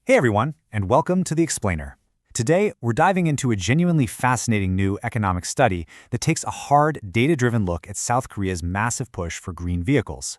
Hey everyone, and welcome to The Explainer. Today, we're diving into a genuinely fascinating new economic study that takes a hard, data-driven look at South Korea's massive push for green vehicles.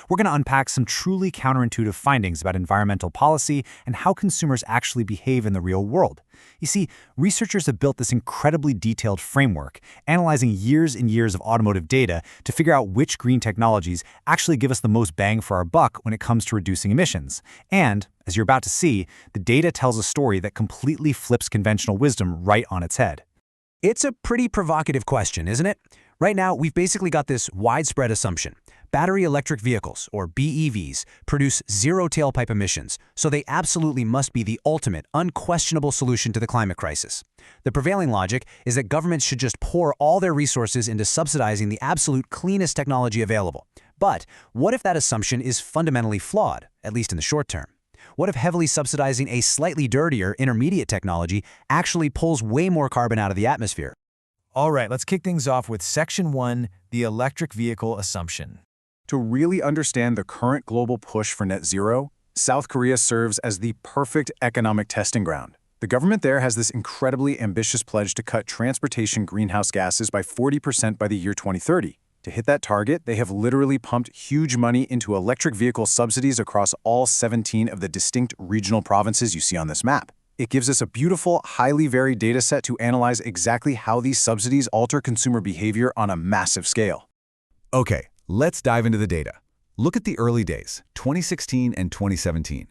We're going to unpack some truly counterintuitive findings about environmental policy and how consumers actually behave in the real world. You see, researchers have built this incredibly detailed framework, analyzing years and years of automotive data to figure out which green technologies actually give us the most bang for our buck when it comes to reducing emissions. And, as you're about to see, the data tells a story that completely flips conventional wisdom right on its head. It's a pretty provocative question, isn't it? Right now, we've basically got this widespread assumption. Battery electric vehicles, or BEVs, produce zero tailpipe emissions, so they absolutely must be the ultimate, unquestionable solution to the climate crisis. The prevailing logic is that governments should just pour all their resources into subsidizing the absolute cleanest technology available. But what if that assumption is fundamentally flawed, at least in the short term? What if heavily subsidizing a slightly dirtier, intermediate technology actually pulls way more carbon out of the atmosphere? All right, let's kick things off with Section 1, the electric vehicle assumption. To really understand the current global push for net zero, South Korea serves as the perfect economic testing ground. The government there has this incredibly ambitious pledge to cut transportation greenhouse gases by 40% by the year 2030. To hit that target, they have literally pumped huge money into electric vehicle subsidies across all 17 of the distinct regional provinces you see on this map. It gives us a beautiful, highly varied data set to analyze exactly how these subsidies alter consumer behavior on a massive scale. Okay, let's dive into the data. Look at the early days, 2016 and 2017.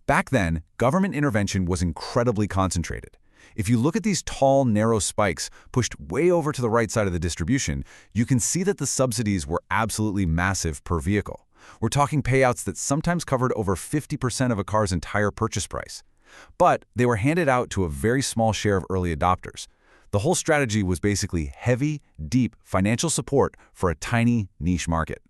Back then, government intervention was incredibly concentrated. If you look at these tall, narrow spikes pushed way over to the right side of the distribution, you can see that the subsidies were absolutely massive per vehicle. We're talking payouts that sometimes covered over 50% of a car's entire purchase price. But they were handed out to a very small share of early adopters. The whole strategy was basically heavy, deep financial support for a tiny, niche market.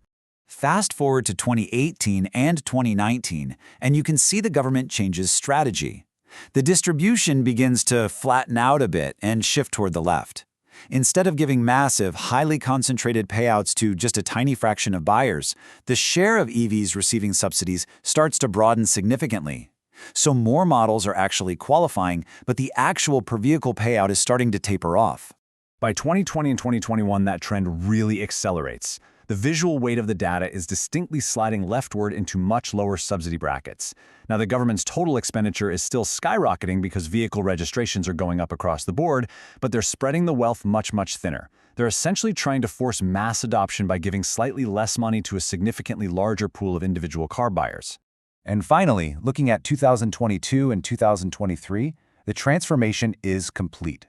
Fast forward to 2018 and 2019, and you can see the government changes strategy. The distribution begins to flatten out a bit and shift toward the left. Instead of giving massive, highly concentrated payouts to just a tiny fraction of buyers, the share of EVs receiving subsidies starts to broaden significantly. So more models are actually qualifying, but the actual per-vehicle payout is starting to taper off. By 2020 and 2021, that trend really accelerates. The visual weight of the data is distinctly sliding leftward into much lower subsidy brackets. Now, the government's total expenditure is still skyrocketing because vehicle registrations are going up across the board, but they're spreading the wealth much, much thinner. They're essentially trying to force mass adoption by giving slightly less money to a significantly larger pool of individual car buyers. And finally, looking at 2022 and 2023, the transformation is complete.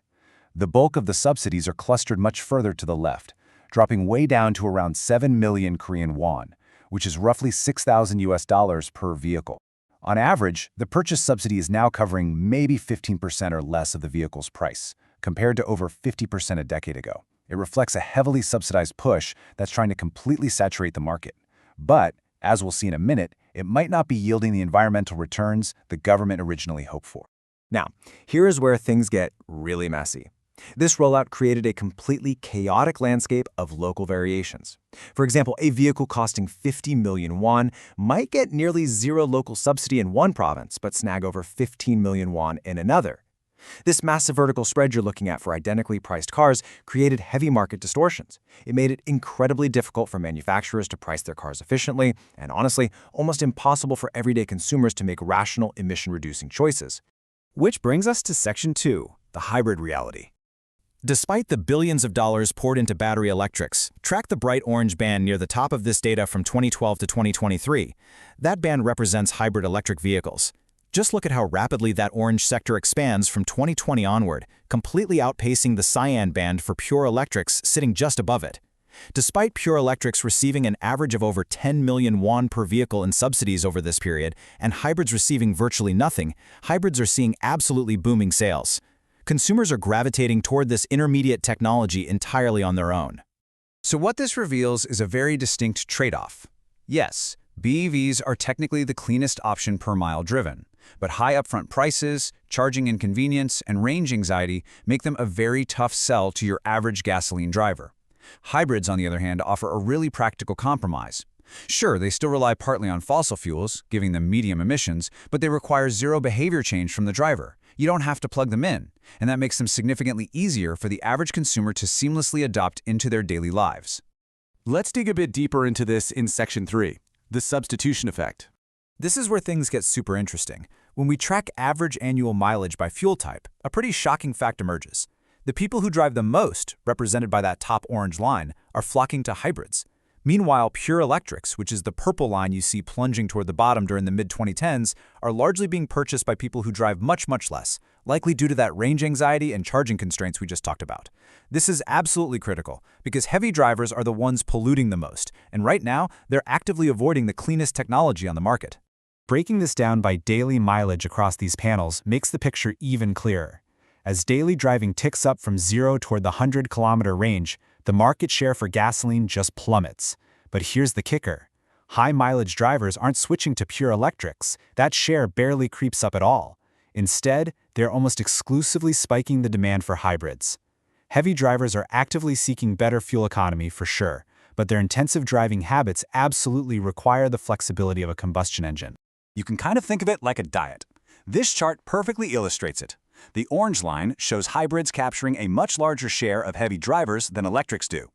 The bulk of the subsidies are clustered much further to the left, dropping way down to around 7 million Korean won, which is roughly $6,000 per vehicle. On average, the purchase subsidy is now covering maybe 15% or less of the vehicle's price, compared to over 50% a decade ago. It reflects a heavily subsidized push that's trying to completely saturate the market. But, as we'll see in a minute, it might not be yielding the environmental returns the government originally hoped for. Now, here is where things get really messy. This rollout created a completely chaotic landscape of local variations. For example, a vehicle costing 50 million won might get nearly zero local subsidy in one province, but snag over 15 million won in another. This massive vertical spread you're looking at for identically priced cars created heavy market distortions. It made it incredibly difficult for manufacturers to price their cars efficiently, and honestly, almost impossible for everyday consumers to make rational emission-reducing choices. Which brings us to Section 2, the hybrid reality. Despite the billions of dollars poured into battery electrics, track the bright orange band near the top of this data from 2012 to 2023. That band represents hybrid electric vehicles. Just look at how rapidly that orange sector expands from 2020 onward, completely outpacing the cyan band for pure electrics sitting just above it. Despite pure electrics receiving an average of over 10 million won per vehicle in subsidies over this period, and hybrids receiving virtually nothing, hybrids are seeing absolutely booming sales. Consumers are gravitating toward this intermediate technology entirely on their own. So what this reveals is a very distinct trade-off. Yes, BEVs are technically the cleanest option per mile driven, but high upfront prices, charging inconvenience, and range anxiety make them a very tough sell to your average gasoline driver. Hybrids, on the other hand, offer a really practical compromise. Sure, they still rely partly on fossil fuels, giving them medium emissions, but they require zero behavior change from the driver. You don't have to plug them in, and that makes them significantly easier for the average consumer to seamlessly adopt into their daily lives. Let's dig a bit deeper into this in Section 3, the substitution effect. This is where things get super interesting. When we track average annual mileage by fuel type, a pretty shocking fact emerges. The people who drive the most, represented by that top orange line, are flocking to hybrids. Meanwhile, pure electrics, which is the purple line you see plunging toward the bottom during the mid-2010s, are largely being purchased by people who drive much, much less, likely due to that range anxiety and charging constraints we just talked about. This is absolutely critical, because heavy drivers are the ones polluting the most, and right now, they're actively avoiding the cleanest technology on the market. Breaking this down by daily mileage across these panels makes the picture even clearer. As daily driving ticks up from 0 toward the 100-kilometer range, the market share for gasoline just plummets. But here's the kicker. High-mileage drivers aren't switching to pure electrics. That share barely creeps up at all. Instead, they're almost exclusively spiking the demand for hybrids. Heavy drivers are actively seeking better fuel economy for sure, but their intensive driving habits absolutely require the flexibility of a combustion engine. You can kind of think of it like a diet. This chart perfectly illustrates it. The orange line shows hybrids capturing a much larger share of heavy drivers than electrics do.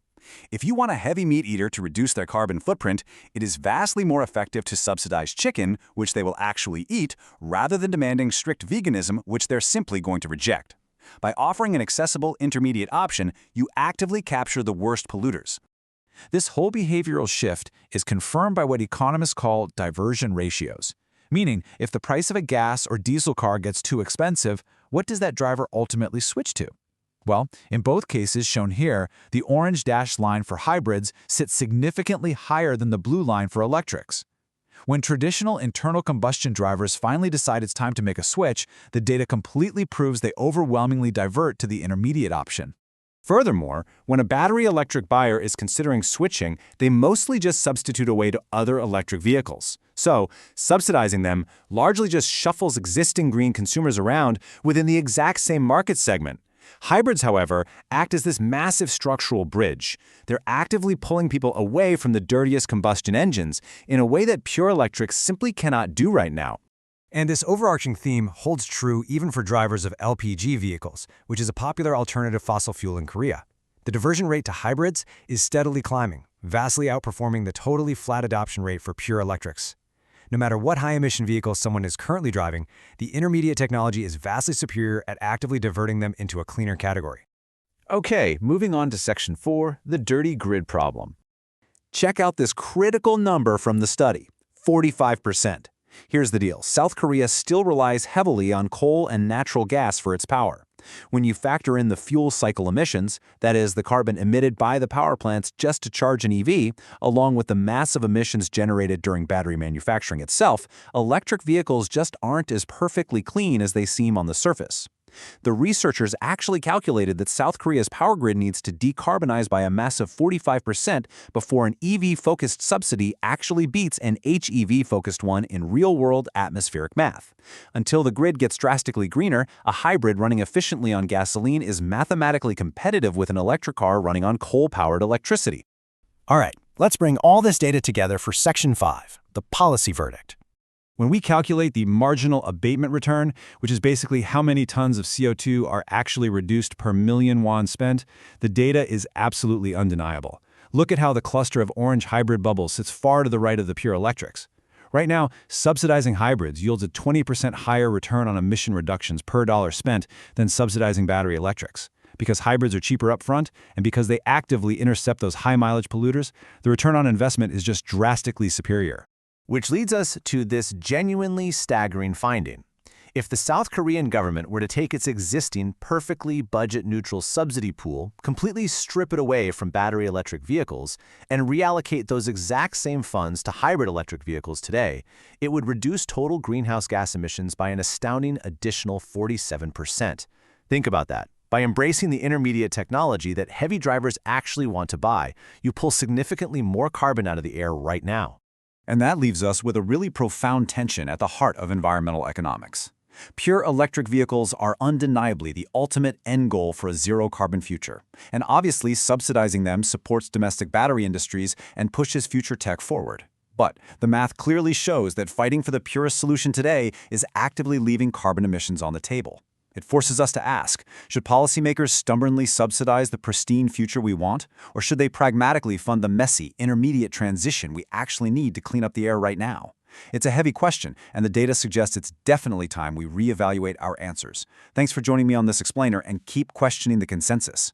If you want a heavy meat eater to reduce their carbon footprint, it is vastly more effective to subsidize chicken, which they will actually eat, rather than demanding strict veganism, which they're simply going to reject. By offering an accessible intermediate option, you actively capture the worst polluters. This whole behavioral shift is confirmed by what economists call diversion ratios. Meaning, if the price of a gas or diesel car gets too expensive, what does that driver ultimately switch to? Well, in both cases shown here, the orange dashed line for hybrids sits significantly higher than the blue line for electrics. When traditional internal combustion drivers finally decide it's time to make a switch, the data completely proves they overwhelmingly divert to the intermediate option. Furthermore, when a battery electric buyer is considering switching, they mostly just substitute away to other electric vehicles. So, subsidizing them largely just shuffles existing green consumers around within the exact same market segment. Hybrids, however, act as this massive structural bridge. They're actively pulling people away from the dirtiest combustion engines in a way that pure electrics simply cannot do right now. And this overarching theme holds true even for drivers of LPG vehicles, which is a popular alternative fossil fuel in Korea. The diversion rate to hybrids is steadily climbing, vastly outperforming the totally flat adoption rate for pure electrics. No matter what high-emission vehicle someone is currently driving, the intermediate technology is vastly superior at actively diverting them into a cleaner category. Okay, moving on to Section 4, the dirty grid problem. Check out this critical number from the study, 45%. Here's the deal. South Korea still relies heavily on coal and natural gas for its power. When you factor in the fuel cycle emissions, that is, the carbon emitted by the power plants just to charge an EV, along with the massive emissions generated during battery manufacturing itself, electric vehicles just aren't as perfectly clean as they seem on the surface. The researchers actually calculated that South Korea's power grid needs to decarbonize by a massive 45% before an EV-focused subsidy actually beats an HEV-focused one in real-world atmospheric math. Until the grid gets drastically greener, a hybrid running efficiently on gasoline is mathematically competitive with an electric car running on coal-powered electricity. All right, let's bring all this data together for Section 5, the policy verdict. When we calculate the marginal abatement return, which is basically how many tons of CO2 are actually reduced per million won spent, the data is absolutely undeniable. Look at how the cluster of orange hybrid bubbles sits far to the right of the pure electrics. Right now, subsidizing hybrids yields a 20% higher return on emission reductions per dollar spent than subsidizing battery electrics. Because hybrids are cheaper upfront, and because they actively intercept those high-mileage polluters, the return on investment is just drastically superior. Which leads us to this genuinely staggering finding. If the South Korean government were to take its existing, perfectly budget-neutral subsidy pool, completely strip it away from battery electric vehicles, and reallocate those exact same funds to hybrid electric vehicles today, it would reduce total greenhouse gas emissions by an astounding additional 47%. Think about that. By embracing the intermediate technology that heavy drivers actually want to buy, you pull significantly more carbon out of the air right now. And that leaves us with a really profound tension at the heart of environmental economics. Pure electric vehicles are undeniably the ultimate end goal for a zero-carbon future, and obviously subsidizing them supports domestic battery industries and pushes future tech forward. But the math clearly shows that fighting for the purest solution today is actively leaving carbon emissions on the table. It forces us to ask, should policymakers stubbornly subsidize the pristine future we want, or should they pragmatically fund the messy, intermediate transition we actually need to clean up the air right now? It's a heavy question, and the data suggests it's definitely time we reevaluate our answers. Thanks for joining me on this explainer, and keep questioning the consensus.